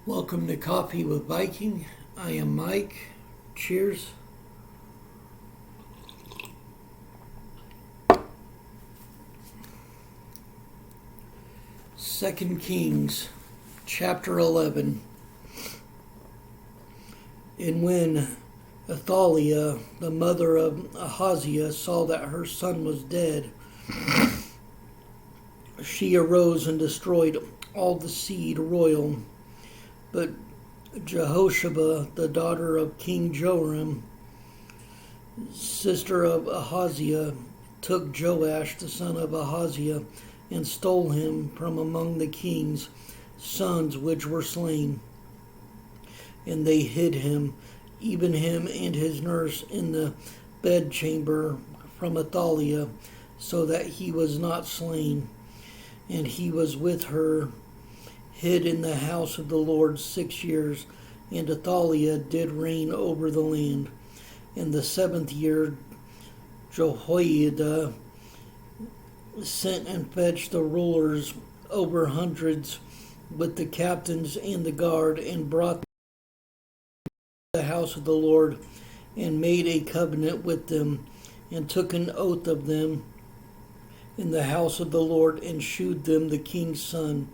Welcome to Coffee with Viking. I am Mike. Cheers. Second Kings, chapter 11. And when Athaliah, the mother of Ahaziah, saw that her son was dead, she arose and destroyed all the seed royal. But Jehosheba, the daughter of King Joram, sister of Ahaziah, took Joash, the son of Ahaziah, and stole him from among the king's sons which were slain. And they hid him, even him and his nurse, in the bedchamber from Athaliah, so that he was not slain. And he was with her, hid in the house of the Lord 6 years, and Athaliah did reign over the land. In the 7th year, Jehoiada sent and fetched the rulers over hundreds with the captains and the guard, and brought the house of the Lord, and made a covenant with them, and took an oath of them in the house of the Lord, and shewed them the king's son.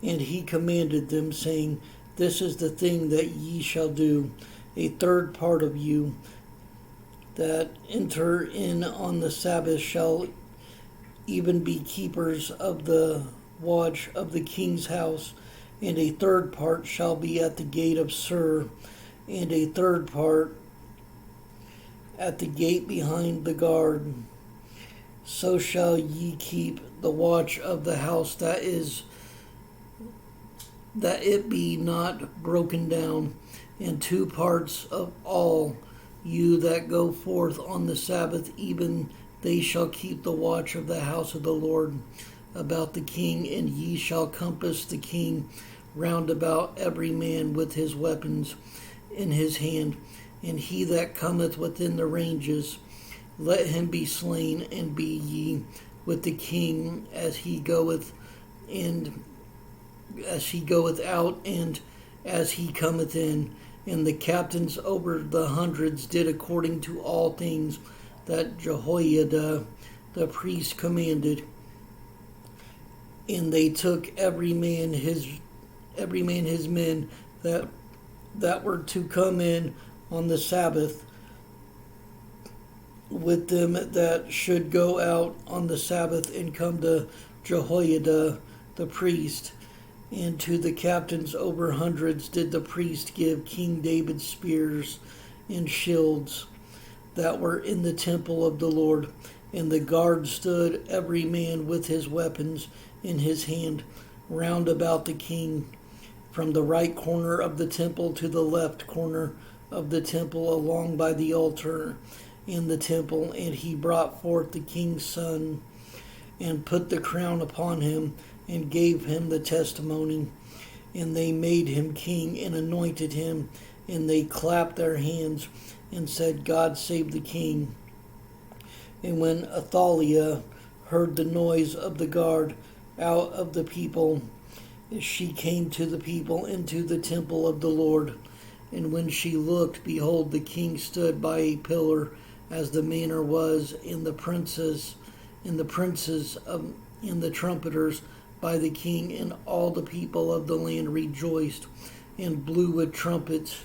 And he commanded them, saying, This is the thing that ye shall do. A third part of you that enter in on the Sabbath shall even be keepers of the watch of the king's house, and a third part shall be at the gate of Sur, and a third part at the gate behind the guard. So shall ye keep the watch of the house, that it be not broken down. And 2 parts of all you that go forth on the Sabbath, even they shall keep the watch of the house of the Lord about the king, and ye shall compass the king round about, every man with his weapons in his hand. And he that cometh within the ranges, let him be slain, and be ye with the king as he goeth out, and as he cometh in. And the captains over the hundreds did according to all things that Jehoiada the priest commanded. And they took every man his men that were to come in on the Sabbath, with them that should go out on the Sabbath, and come to Jehoiada the priest. And to the captains over hundreds did the priest give King David's spears and shields that were in the temple of the Lord. And the guard stood, every man with his weapons in his hand, round about the king, from the right corner of the temple to the left corner of the temple, along by the altar in the temple. And he brought forth the king's son, and put the crown upon him, and gave him the testimony. And they made him king, and anointed him. And they clapped their hands, and said, God save the king. And when Athaliah heard the noise of the guard out of the people, she came to the people into the temple of the Lord. And when she looked, behold, the king stood by a pillar, as the manner was, and the princes and the trumpeters by the king. And all the people of the land rejoiced, and blew with trumpets.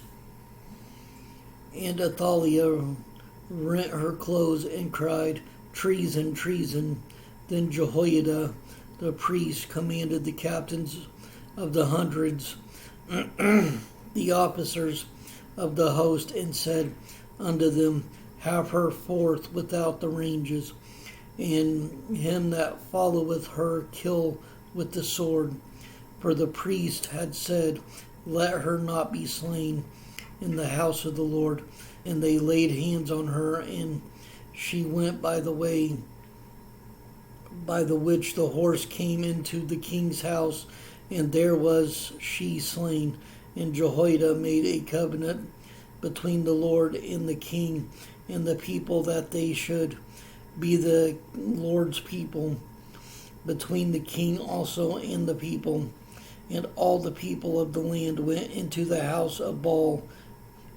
And Athaliah rent her clothes, and cried, Treason, treason. Then Jehoiada the priest commanded the captains of the hundreds, the officers of the host, and said unto them, Have her forth without the ranges, and him that followeth her kill with the sword. For the priest had said, Let her not be slain in the house of the Lord. And they laid hands on her, and she went by the way by the which the horse came into the king's house, and there was she slain. And Jehoiada made a covenant between the Lord and the king and the people, that they should be the Lord's people, between the king also and the people. And all the people of the land went into the house of Baal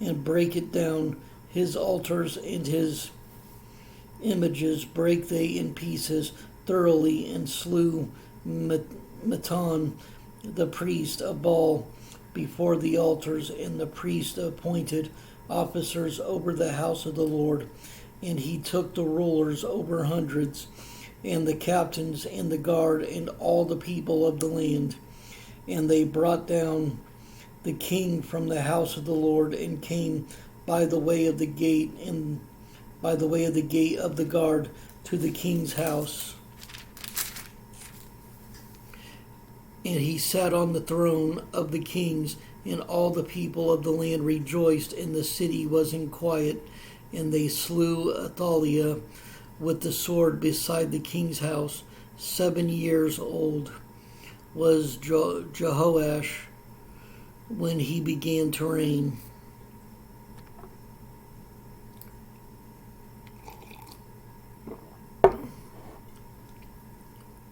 and brake it down. His altars and his images brake they in pieces thoroughly, and slew Mattan, the priest of Baal, before the altars. And the priest appointed officers over the house of the Lord. And he took the rulers over hundreds, and the captains, and the guard, and all the people of the land. And they brought down the king from the house of the Lord, and came by the way of the gate, and by the way of the gate of the guard, to the king's house. And he sat on the throne of the kings, and all the people of the land rejoiced, and the city was in quiet. And they slew Athaliah with the sword beside the king's house. 7 years old was Jehoash when he began to reign.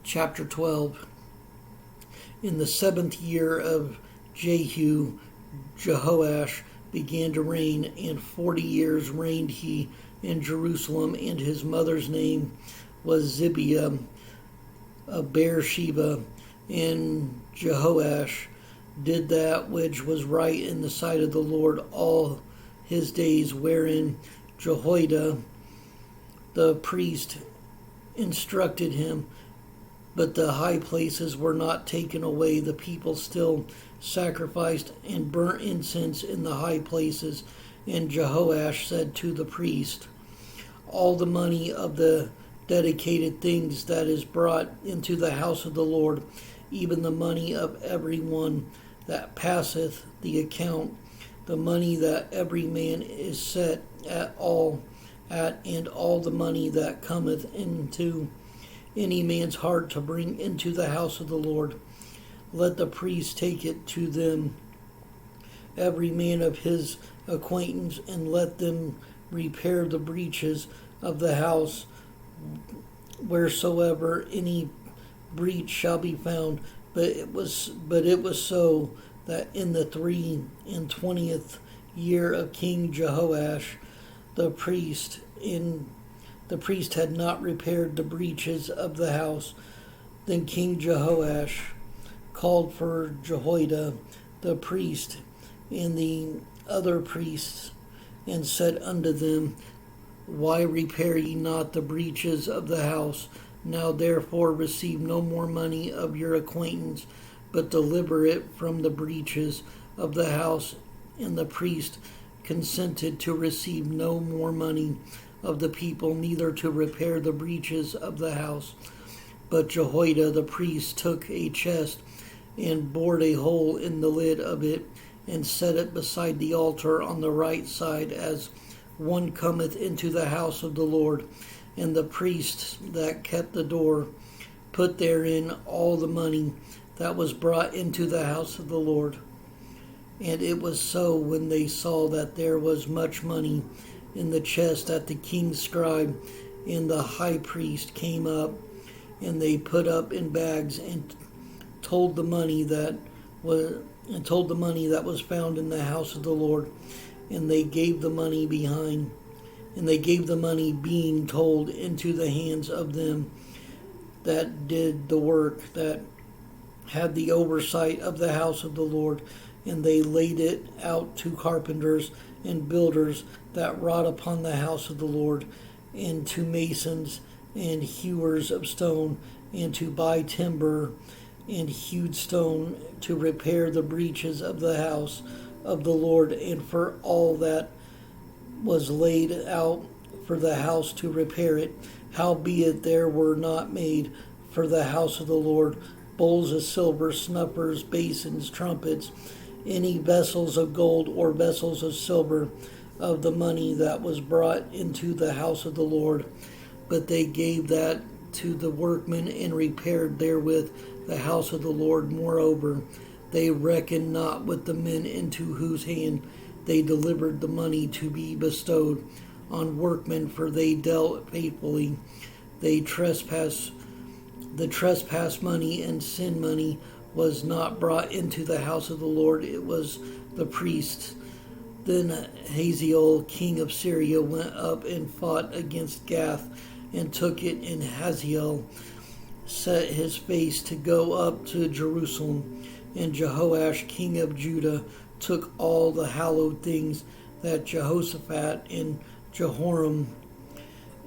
Chapter 12. In the 7th year of Jehu, Jehoash began to reign, and 40 years reigned he in Jerusalem. And his mother's name was Zibiah of Beersheba. And Jehoash did that which was right in the sight of the Lord all his days, wherein Jehoiada the priest instructed him. But the high places were not taken away. The people still sacrificed and burnt incense in the high places. And Jehoash said to the priest, all the money of the dedicated things that is brought into the house of the Lord, even the money of every one that passeth the account, the money that every man is set at, and all the money that cometh into any man's heart to bring into the house of the Lord, let the priest take it to them, every man of his acquaintance, and let them repair the breaches of the house, wheresoever any breach shall be found. But it was so that in the 23rd year of King Jehoash, the priest had not repaired the breaches of the house. Then King Jehoash called for Jehoiada the priest and the other priests, and said unto them, why repair ye not the breaches of the house? Now therefore receive no more money of your acquaintance, but deliver it from the breaches of the house. And the priest consented to receive no more money of the people, neither to repair the breaches of the house. But Jehoiada the priest took a chest, and bored a hole in the lid of it, and set it beside the altar on the right side, as one cometh into the house of the Lord. And the priests that kept the door put therein all the money that was brought into the house of the Lord. And it was so, when they saw that there was much money in the chest, that the king's scribe and the high priest came up, and they put up in bags, and told the money that was found in the house of the Lord. And they gave the money being told into the hands of them that did the work, that had the oversight of the house of the Lord. And they laid it out to carpenters and builders that wrought upon the house of the Lord, and to masons and hewers of stone, and to buy timber and hewed stone to repair the breaches of the house of the Lord, and for all that was laid out for the house to repair it. Howbeit there were not made for the house of the Lord bowls of silver, snuffers, basins, trumpets, any vessels of gold or vessels of silver of the money that was brought into the house of the Lord. But they gave that to the workmen, and repaired therewith the house of the Lord. Moreover, they reckoned not with the men into whose hand they delivered the money to be bestowed on workmen, for they dealt faithfully. They trespass money and sin money was not brought into the house of the Lord, it was the priests. Then Hazael, king of Syria, went up and fought against Gath and took it, and Hazael set his face to go up to Jerusalem. And Jehoash, king of Judah, took all the hallowed things that Jehoshaphat and Jehoram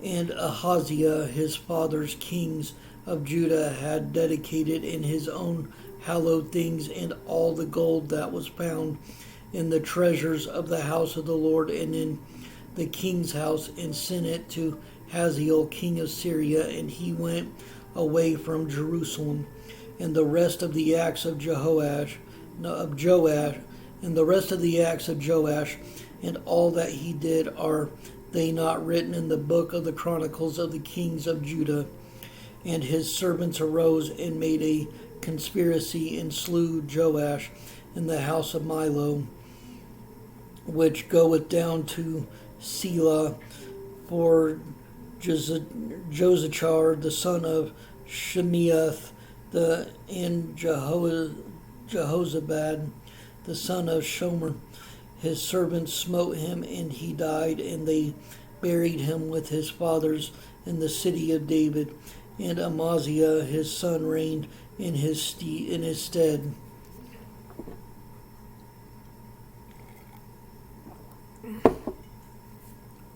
and Ahaziah, his father's kings of Judah, had dedicated in his own hallowed things, and all the gold that was found in the treasures of the house of the Lord and in the king's house, and sent it to Hazael, king of Syria, and he went away from Jerusalem. And the rest of the acts of Joash, and the rest of the acts of Joash, and all that he did, are they not written in the book of the Chronicles of the kings of Judah? And his servants arose and made a conspiracy and slew Joash in the house of Milo, which goeth down to Selah, for Josachar the son of Shemeath, and Jehozabad the son of Shomer, his servants smote him, and he died, and they buried him with his fathers in the city of David. And Amaziah his son reigned in his stead.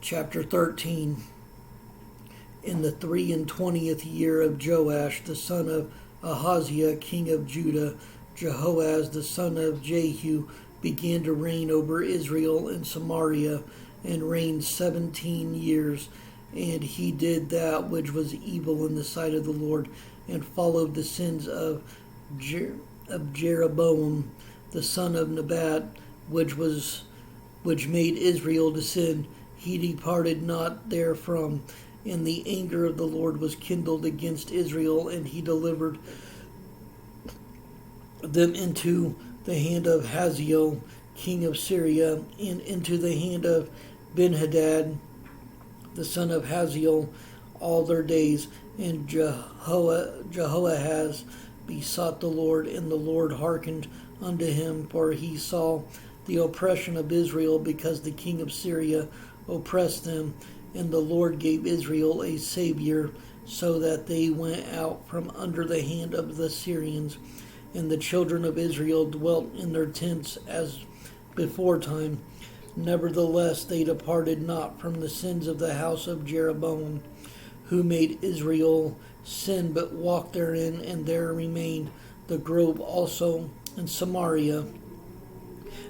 Chapter 13. In the 23rd year of Joash the son of Ahaziah, king of Judah, Jehoaz the son of Jehu began to reign over Israel and Samaria, and reigned 17 years. And he did that which was evil in the sight of the Lord, and followed the sins of Jeroboam the son of Nebat, which made Israel to sin. He departed not therefrom, and the anger of the Lord was kindled against Israel, and he delivered them into the hand of Hazael, king of Syria, and into the hand of Benhadad, the son of Hazael, all their days. And Jehoahaz besought the Lord, and the Lord hearkened unto him, for he saw the oppression of Israel, because the king of Syria oppressed them. And the Lord gave Israel a savior, so that they went out from under the hand of the Syrians. And the children of Israel dwelt in their tents as before time. Nevertheless, they departed not from the sins of the house of Jeroboam, who made Israel sin, but walked therein, and there remained the grove also in Samaria.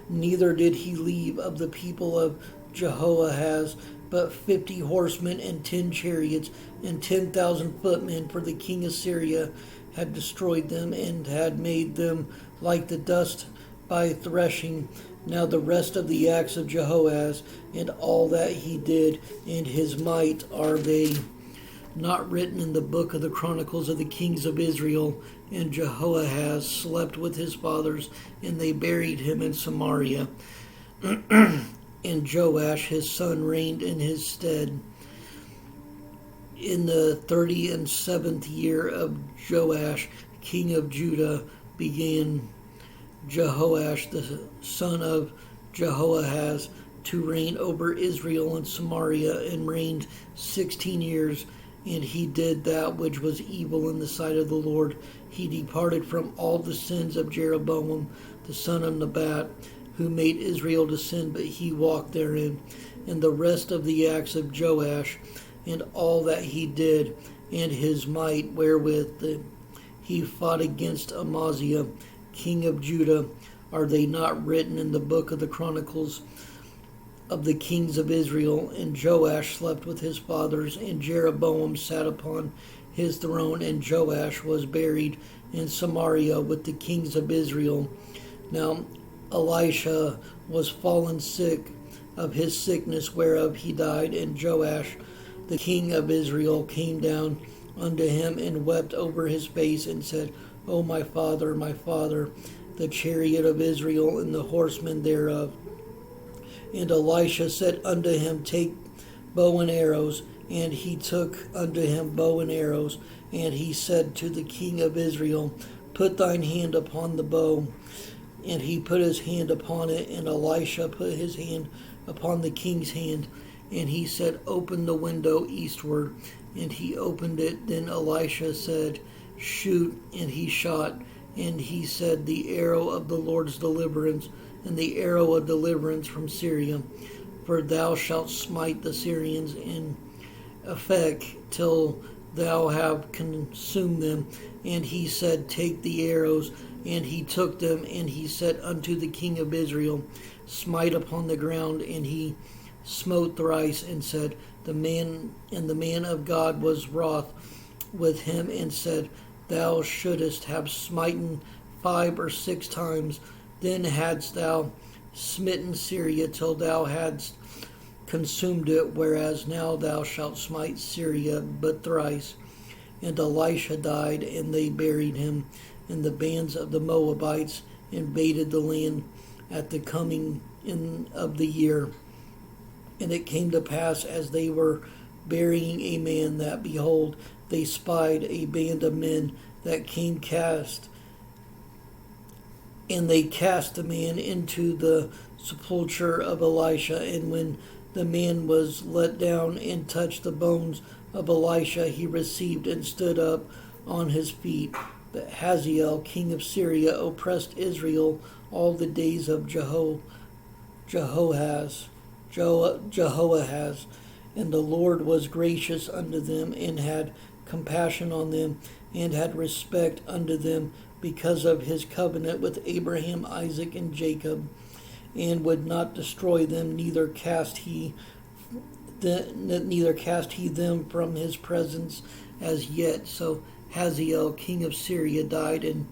Neither did he leave of the people of Jehoahaz but 50 horsemen and 10 chariots and 10,000 footmen, for the king of Syria had destroyed them and had made them like the dust by threshing. Now the rest of the acts of Jehoahaz and all that he did and his might, are they not written in the book of the Chronicles of the kings of Israel? And Jehoahaz slept with his fathers, and they buried him in Samaria. And Joash his son reigned in his stead. In the 37th year of Joash, king of Judah, began Jehoash the son of Jehoahaz to reign over Israel and Samaria, and reigned 16 years. And he did that which was evil in the sight of the Lord. He departed from all the sins of Jeroboam the son of Nebat, who made Israel to sin, but he walked therein. And the rest of the acts of Joash, and all that he did, and his might wherewith he fought against Amaziah, king of Judah, are they not written in the book of the Chronicles of the kings of Israel? And Joash slept with his fathers, and Jeroboam sat upon his throne, and Joash was buried in Samaria with the kings of Israel. Now Elisha was fallen sick of his sickness, whereof he died. And Joash the king of Israel came down unto him, and wept over his face, and said, O my father, the chariot of Israel, and the horsemen thereof. And Elisha said unto him, Take bow and arrows. And he took unto him bow and arrows. And he said to the king of Israel, put thine hand upon the bow. And he put his hand upon it, and Elisha put his hand upon the king's hand. And he said, Open the window eastward. And he opened it. Then Elisha said, Shoot. And he shot. And he said, The arrow of the Lord's deliverance, and the arrow of deliverance from Syria. For thou shalt smite the Syrians in Aphek till thou have consumed them. And he said, Take the arrows. And he took them, and he said unto the king of Israel, Smite upon the ground. And he smote thrice, and said, the man of God was wroth with him, and said, Thou shouldest have smitten 5 or 6 times. Then hadst thou smitten Syria till thou hadst consumed it, whereas now thou shalt smite Syria but thrice. And Elisha died, and they buried him. And the bands of the Moabites invaded the land at the coming in of the year. And it came to pass, as they were burying a man, that, behold, they spied a band of men that came cast. And they cast the man into the sepulchre of Elisha. And when the man was let down and touched the bones of Elisha, he received and stood up on his feet. But Hazael, king of Syria, oppressed Israel all the days of Jehoahaz. And the Lord was gracious unto them, and had compassion on them, and had respect unto them, because of his covenant with Abraham, Isaac, and Jacob, and would not destroy them, neither cast he them from his presence as yet. So Hazael, king of Syria, died, and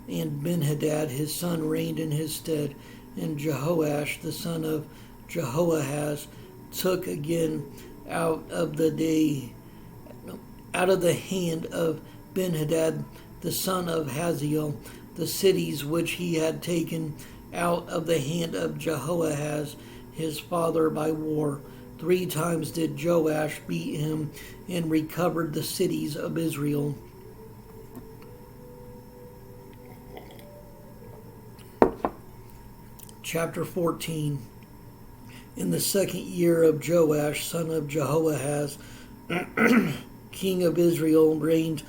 Benhadad his son reigned in his stead. And Jehoash the son of Jehoahaz took again out of the hand of Benhadad the son of Hazael the cities which he had taken out of the hand of Jehoahaz his father by war. 3 times did Joash beat him, and recovered the cities of Israel. Chapter 14. In the 2nd year of Joash, son of Jehoahaz, king of Israel, reigned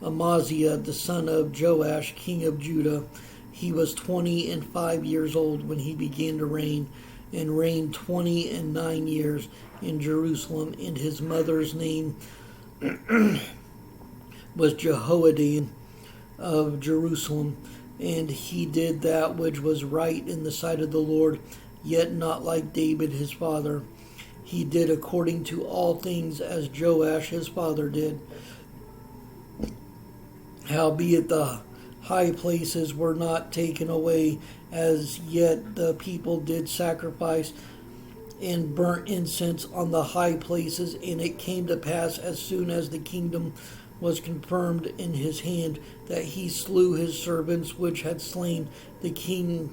Amaziah, the son of Joash, king of Judah. He was 25 years old when he began to reign, and reigned 29 years in Jerusalem. And his mother's name was Jehoaddan of Jerusalem. And he did that which was right in the sight of the Lord, yet not like David his father. He did according to all things as Joash his father did. Howbeit the high places were not taken away, as yet the people did sacrifice and burnt incense on the high places. And it came to pass, as soon as the kingdom was confirmed in his hand, that he slew his servants which had slain the king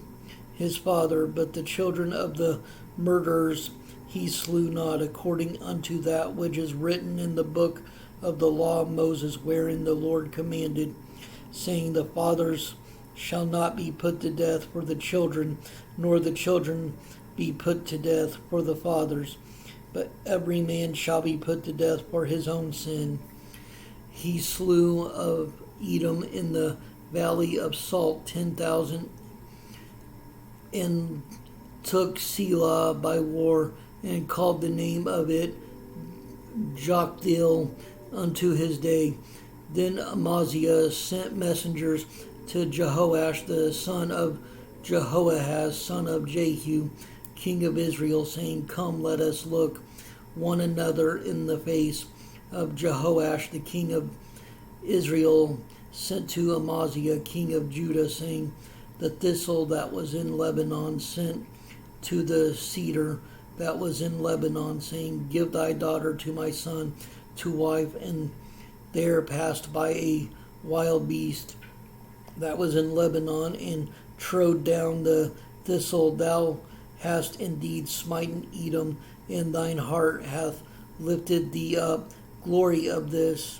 his father. But the children of the murderers he slew not, according unto that which is written in the book of the law of Moses, wherein the Lord commanded, saying, The fathers shall not be put to death for the children, nor the children be put to death for the fathers, but every man shall be put to death for his own sin. He slew of Edom in the valley of Salt 10,000, and took Selah by war, and called the name of it Joktheel unto his day. Then Amaziah sent messengers to Jehoash the son of Jehoahaz, son of Jehu, king of Israel, saying, Come, let us look one another in the face. Of Jehoash the king of Israel sent to Amaziah king of Judah, saying, The thistle that was in Lebanon sent to the cedar that was in Lebanon, saying, Give thy daughter to my son to wife. And there passed by a wild beast that was in Lebanon, and trode down the thistle. Thou hast indeed smitten Edom, and thine heart hath lifted thee up. Glory of this,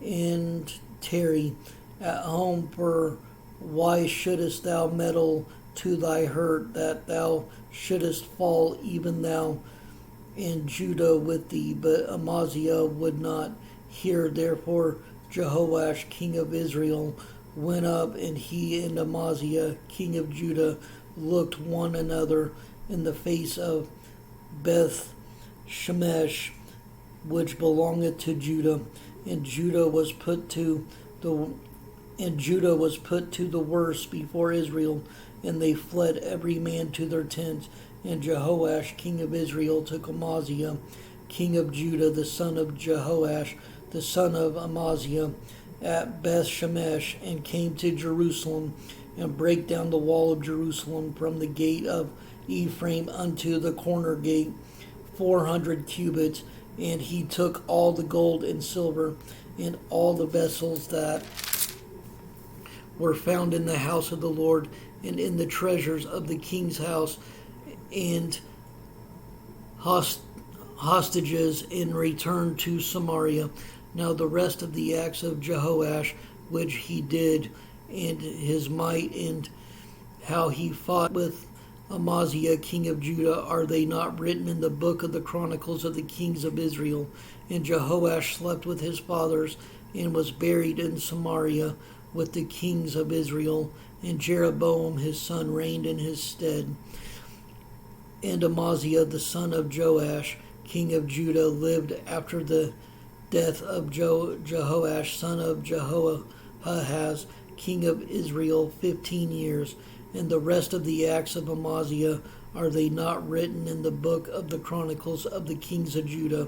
and tarry. at home, for why shouldest thou meddle to thy hurt, that thou shouldest fall, even thou and Judah with thee? But Amaziah would not hear. Therefore Jehoash king of Israel went up, and he and Amaziah king of Judah looked one another in the face of Beth Shemesh, which belongeth to Judah, and Judah was put to the worse before Israel, and they fled every man to their tents. And Jehoash king of Israel took Amaziah king of Judah, the son of Jehoash, the son of Amaziah, at Beth Shemesh, and came to Jerusalem, and brake down the wall of Jerusalem from the gate of Ephraim unto the corner gate, 400 cubits. And he took all the gold and silver, and all the vessels that were found in the house of the Lord, and in the treasures of the king's house, and hostages, and returned to Samaria. Now the rest of the acts of Jehoash, which he did, and his might, and how he fought with Amaziah king of Judah, are they not written in the book of the chronicles of the kings of Israel? And Jehoash slept with his fathers, and was buried in Samaria with the kings of Israel, and Jeroboam his son reigned in his stead. And Amaziah the son of Joash king of Judah lived after the death of Jehoash son of Jehoahaz king of Israel 15 years. And the rest of the acts of Amaziah, are they not written in the book of the chronicles of the kings of Judah?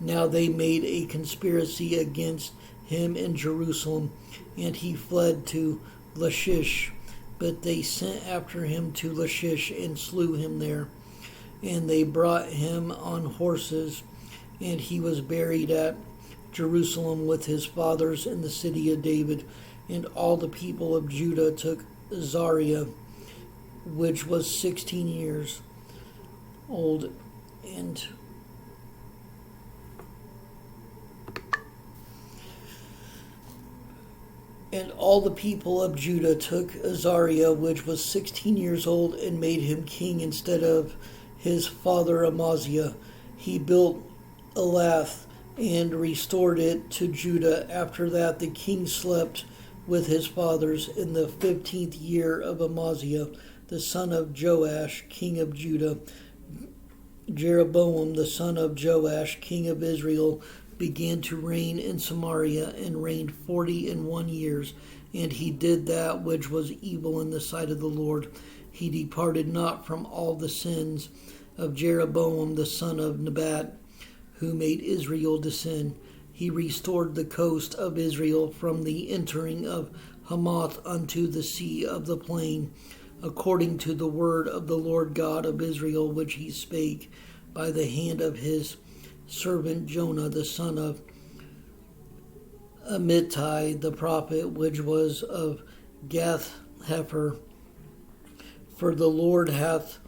Now they made a conspiracy against him in Jerusalem, and he fled to Lachish. But they sent after him to Lachish, and slew him there. And they brought him on horses, and he was buried at Jerusalem with his fathers in the city of David. And all the people of Judah took Azariah, which was 16 years old, and all the people of Judah took Azariah, which was 16 years old, and made him king instead of his father Amaziah. He built Elath and restored it to Judah. After that the king slept with his fathers in the 15th year of Amaziah, the son of Joash, king of Judah. Jeroboam, the son of Joash, king of Israel, began to reign in Samaria, and reigned 41 years. And he did that which was evil in the sight of the Lord. He departed not from all the sins of Jeroboam, the son of Nebat, who made Israel to sin. He restored the coast of Israel from the entering of Hamath unto the sea of the plain, according to the word of the Lord God of Israel, which he spake by the hand of his servant Jonah, the son of Amittai the prophet, which was of Gath-hepher. For the Lord hath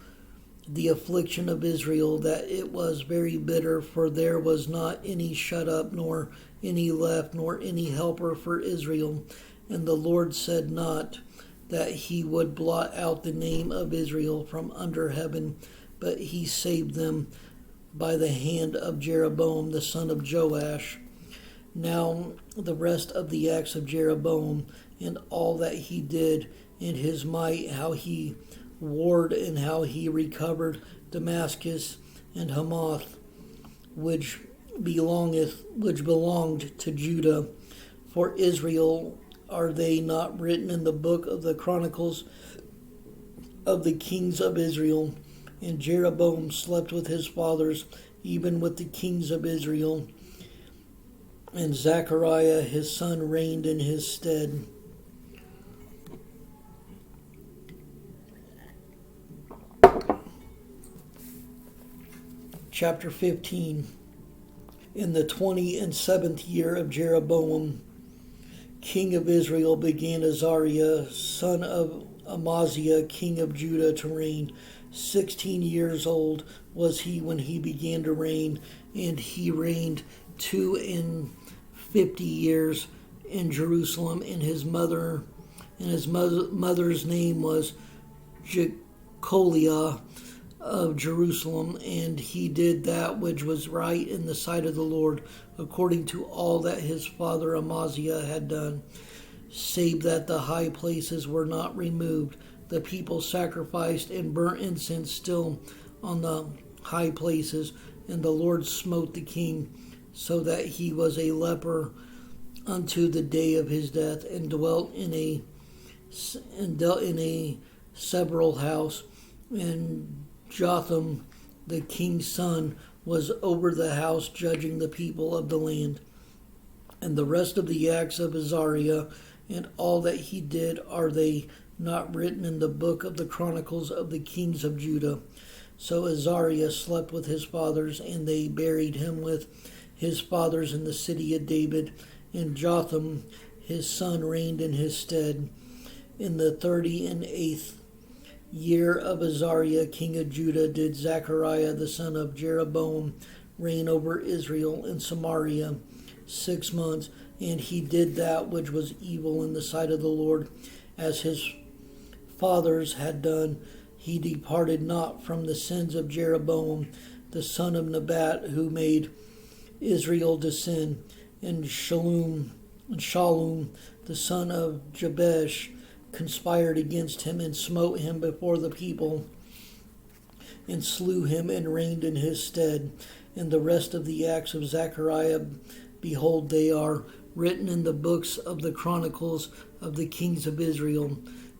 the affliction of Israel, that it was very bitter, for there was not any shut up, nor any left, nor any helper for Israel. And the Lord said not that he would blot out the name of Israel from under heaven, but he saved them by the hand of Jeroboam the son of Joash. Now the rest of the acts of Jeroboam, and all that he did, and his might, how he warred, and how he recovered Damascus and Hamath, which belonged to Judah, for Israel, are they not written in the book of the chronicles of the kings of Israel? And Jeroboam slept with his fathers, even with the kings of Israel, and Zechariah his son reigned in his stead. Chapter 15. In the 27th year of Jeroboam, king of Israel, began Azariah, son of Amaziah, king of Judah, to reign. 16 years old was he when he began to reign, and he reigned 52 years. in Jerusalem, and his mother's name was Jecoliah of Jerusalem, and he did that which was right in the sight of the Lord, according to all that his father Amaziah had done, save that the high places were not removed. The people sacrificed and burnt incense still on the high places, and the Lord smote the king, so that he was a leper unto the day of his death, and dealt in a several house. And Jotham, the king's son, was over the house, judging the people of the land. And the rest of the acts of Azariah, and all that he did, are they not written in the book of the Chronicles of the kings of Judah? So Azariah slept with his fathers, and they buried him with his fathers in the city of David. And Jotham his son reigned in his stead. In the 38th year of Azariah king of Judah did Zechariah the son of Jeroboam reign over Israel in Samaria 6 months, and he did that which was evil in the sight of the Lord, as his fathers had done. He departed not from the sins of Jeroboam the son of Nebat, who made Israel to sin. And Shallum the son of Jabesh conspired against him, and smote him before the people, and slew him, and reigned in his stead. And the rest of the acts of Zechariah, behold, they are written in the books of the Chronicles of the kings of Israel.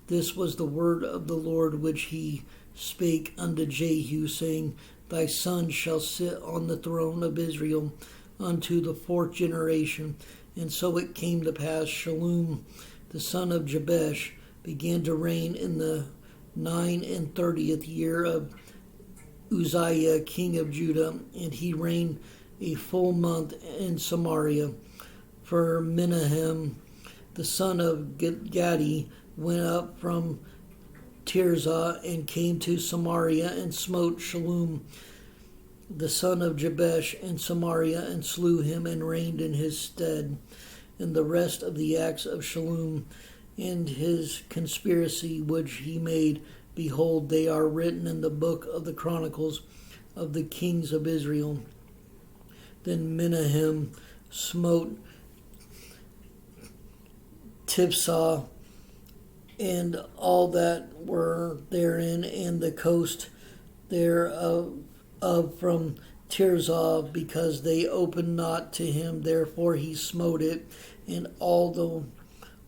This was the word of the Lord which he spake unto Jehu, saying, Thy son shall sit on the throne of Israel unto the 4th generation. And so it came to pass, Shallum the son of Jabesh began to reign in the 39th year of Uzziah king of Judah, and he reigned a full month in Samaria. For Menahem the son of Gadi went up from Tirzah and came to Samaria, and smote Shallum the son of Jabesh in Samaria, and slew him, and reigned in his stead. And the rest of the acts of Shallum and his conspiracy which he made, behold, they are written in the book of the Chronicles of the kings of Israel. Then Menahem smote Tiphsah and all that were therein, and the coast thereof from Tirzah, because they opened not to him. Therefore he smote it, and all the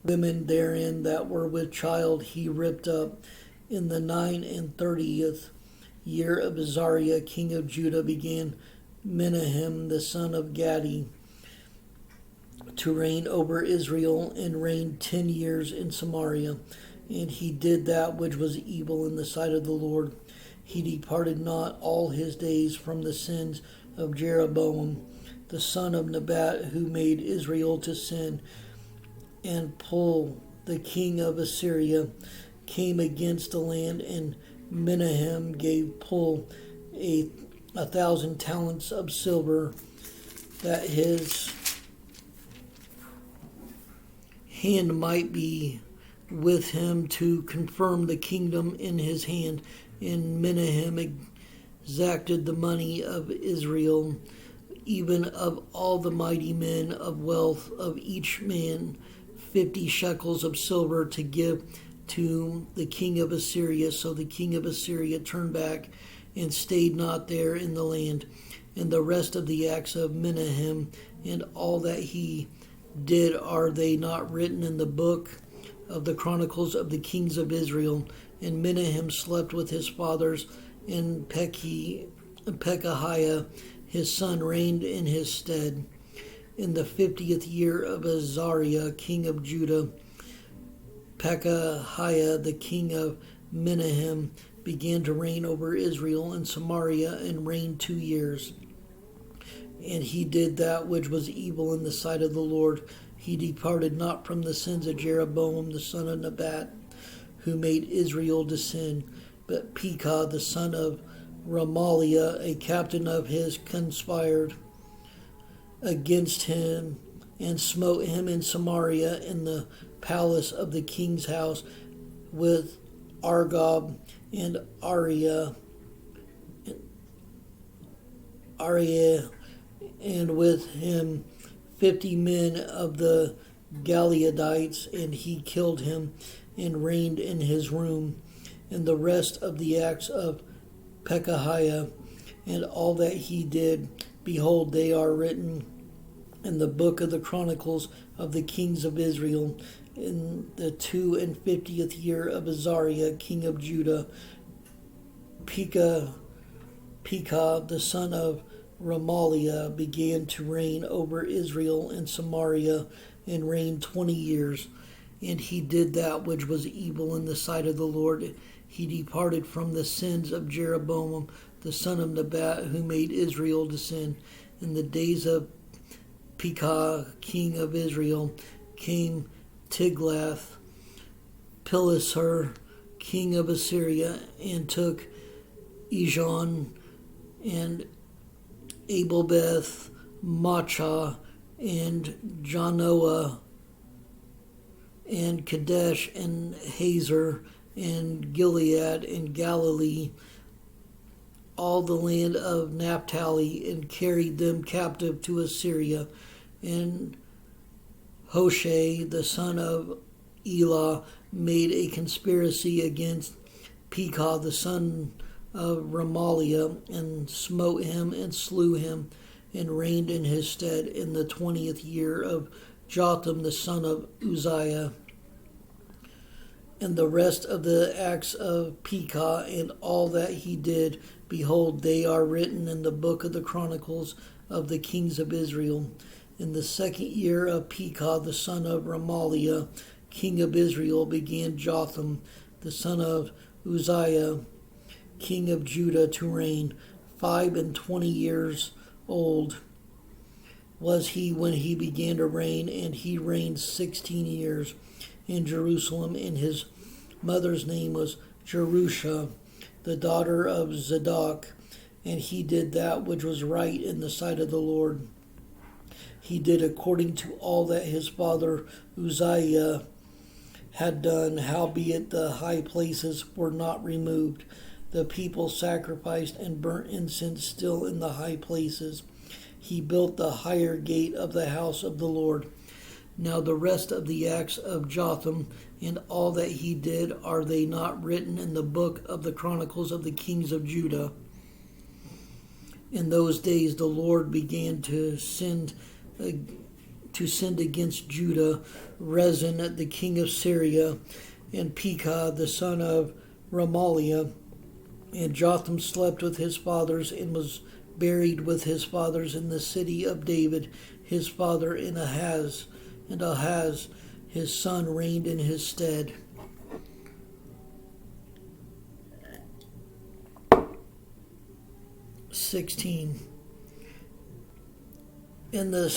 women therein that were with child he ripped up. In the 39th year of Azariah king of Judah began Menahem the son of Gadi to reign over Israel, and reigned 10 years in Samaria. And he did that which was evil in the sight of the Lord. He departed not all his days from the sins of Jeroboam the son of Nebat, who made Israel to sin. And Pul the king of Assyria came against the land, and Menahem gave Pul 1,000 talents of silver, that his hand might be with him to confirm the kingdom in his hand. And Menahem exacted the money of Israel, even of all the mighty men of wealth, of each man 50 shekels of silver, to give to the king of Assyria. So the king of Assyria turned back and stayed not there in the land. And the rest of the acts of Menahem and all that he did, are they not written in the book of the Chronicles of the kings of Israel? And Menahem slept with his fathers, and Pekahiah his son reigned in his stead. In the 50th year of Azariah king of Judah, Pekahiah the king of Menahem began to reign over Israel in Samaria, and reigned 2 years. And he did that which was evil in the sight of the Lord. He departed not from the sins of Jeroboam the son of Nebat, who made Israel to sin. But Pekah the son of Remaliah, a captain of his, conspired against him, and smote him in Samaria in the palace of the king's house with Argob and Arieh, and with him 50 men of the Gileadites, and he killed him and reigned in his room. And the rest of the acts of Pekahiah and all that he did, behold, they are written in the book of the Chronicles of the kings of Israel. In the 52nd year of Azariah, king of Judah, Pekah, the son of Remaliah, began to reign over Israel and Samaria, and reigned 20 years. And he did that which was evil in the sight of the Lord. He departed from the sins of Jeroboam, the son of Nebat, who made Israel to sin. In the days of Pekah, king of Israel, came Tiglath-Pileser, king of Assyria, and took Ijon and Abelbeth, Maachah, and Janoah, and Kadesh, and Hazer, and Gilead, and Galilee, all the land of Naphtali, and carried them captive to Assyria. And Hoshea, the son of Elah, made a conspiracy against Pekah, the son of Remaliah, and smote him and slew him, and reigned in his stead in the 20th year of Jotham, the son of Uzziah. And the rest of the acts of Pekah and all that he did, behold, they are written in the book of the Chronicles of the kings of Israel. In the 2nd year of Pekah, the son of Remaliah, king of Israel, began Jotham, the son of Uzziah, king of Judah, to reign. 25 years old was he when he began to reign, and he reigned 16 years in Jerusalem. And his mother's name was Jerusha, the daughter of Zadok, and he did that which was right in the sight of the Lord. He did according to all that his father Uzziah had done, howbeit the high places were not removed. The people sacrificed and burnt incense still in the high places. He built the higher gate of the house of the Lord. Now the rest of the acts of Jotham and all that he did, are they not written in the book of the Chronicles of the kings of Judah? In those days the Lord began to send against Judah Rezin, the king of Syria, and Pekah, the son of Remaliah. And Jotham slept with his fathers and was buried with his fathers in the city of David, his father, in Ahaz. And Ahaz, his son, reigned in his stead. In the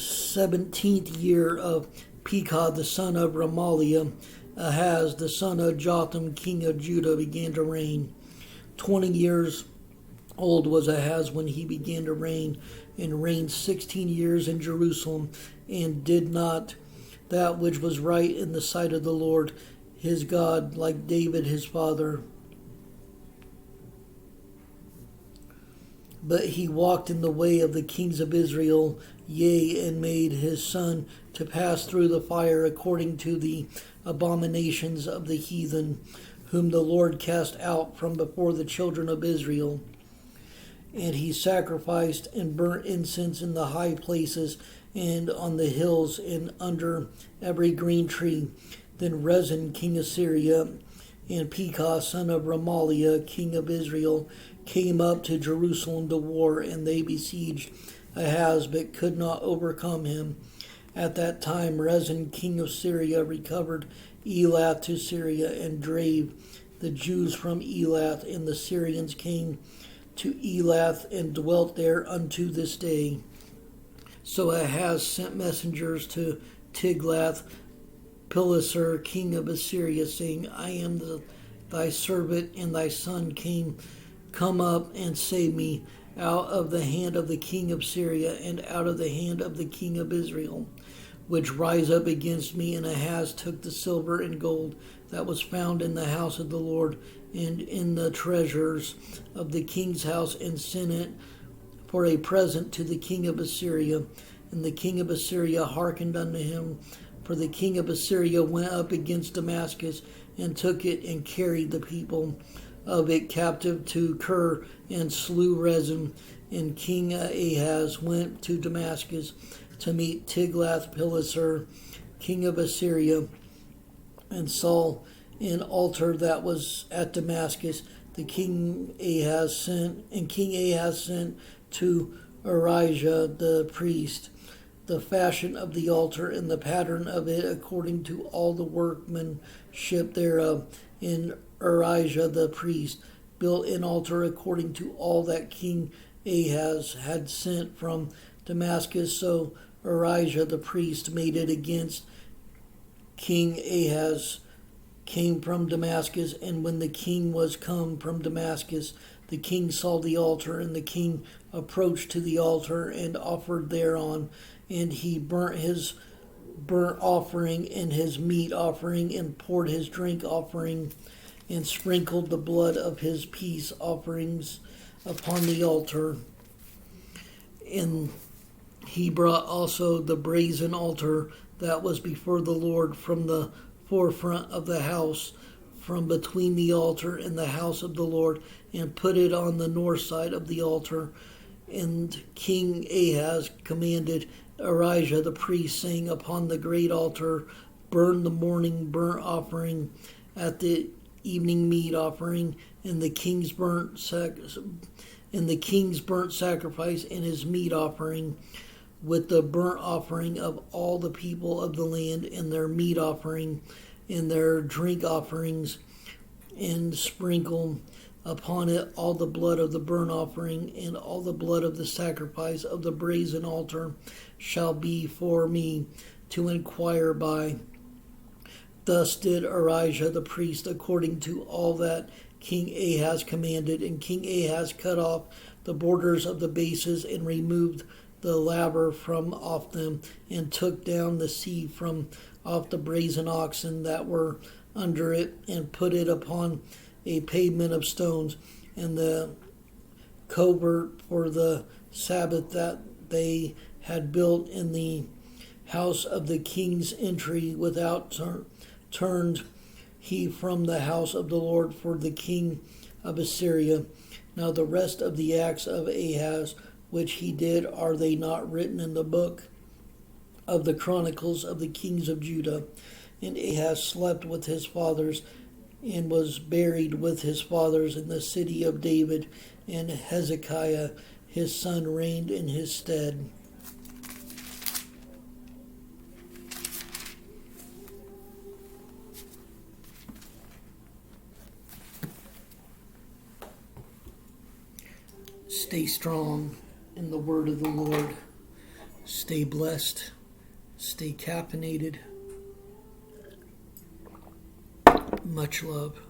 17th year of Pekah, the son of Remaliah, Ahaz, the son of Jotham, king of Judah, began to reign. 20 years old was Ahaz when he began to reign, and reigned 16 years in Jerusalem, and did not that which was right in the sight of the Lord his God, like David his father. But he walked in the way of the kings of Israel, yea, and made his son to pass through the fire according to the abominations of the heathen, whom the Lord cast out from before the children of Israel. And he sacrificed and burnt incense in the high places and on the hills and under every green tree. Then Rezin, king of Syria, and Pekah, son of Remaliah, king of Israel, came up to Jerusalem to war, and they besieged Ahaz, but could not overcome him. At that time Rezin, king of Syria, recovered Elath to Syria, and drave the Jews from Elath, and the Syrians came to Elath and dwelt there unto this day. So Ahaz sent messengers to Tiglath-Pileser, king of Assyria, saying, I am thy servant, and thy son come up and save me. out of the hand of the king of Syria, and out of the hand of the king of Israel, which rise up against me. And Ahaz took the silver and gold that was found in the house of the Lord and in the treasures of the king's house, and sent it for a present to the king of Assyria. And the king of Assyria hearkened unto him. For the king of Assyria went up against Damascus, and took it, and carried the people of it captive to Kir, and slew Rezin. And King Ahaz went to Damascus to meet Tiglath-Pileser, king of Assyria, and saw an altar that was at Damascus. King Ahaz sent to Arijah the priest the fashion of the altar and the pattern of it, according to all the workmanship thereof. And Arijah the priest built an altar according to all that King Ahaz had sent from Damascus. So Arijah the priest made it against King Ahaz came from Damascus. And when the king was come from Damascus, the king saw the altar, and the king approached to the altar and offered thereon. And he burnt his burnt offering and his meat offering, and poured his drink offering, and sprinkled the blood of his peace offerings upon the altar. And he brought also the brazen altar that was before the Lord from the forefront of the house, from between the altar and the house of the Lord, and put it on the north side of the altar. And King Ahaz commanded Arijah the priest, saying, upon the great altar burn the morning burnt offering, at the evening meat offering, and the king's burnt sacrifice, and his meat offering, with the burnt offering of all the people of the land, and their meat offering, and their drink offerings, and sprinkle upon it all the blood of the burnt offering, and all the blood of the sacrifice of the brazen altar shall be for me to inquire by. Thus did Arijah the priest, according to all that King Ahaz commanded. And King Ahaz cut off the borders of the bases, and removed the laver from off them, and took down the sea from off the brazen oxen that were under it, and put it upon a pavement of stones. And the covert for the Sabbath that they had built in the house of the king's entry without turned he from the house of the Lord for the king of Assyria. Now the rest of the acts of Ahaz which he did, are they not written in the book of the Chronicles of the kings of Judah? And Ahaz slept with his fathers, and was buried with his fathers in the city of David, and Hezekiah his son reigned in his stead. Stay strong in the word of the Lord. Stay blessed. Stay caffeinated. Much love.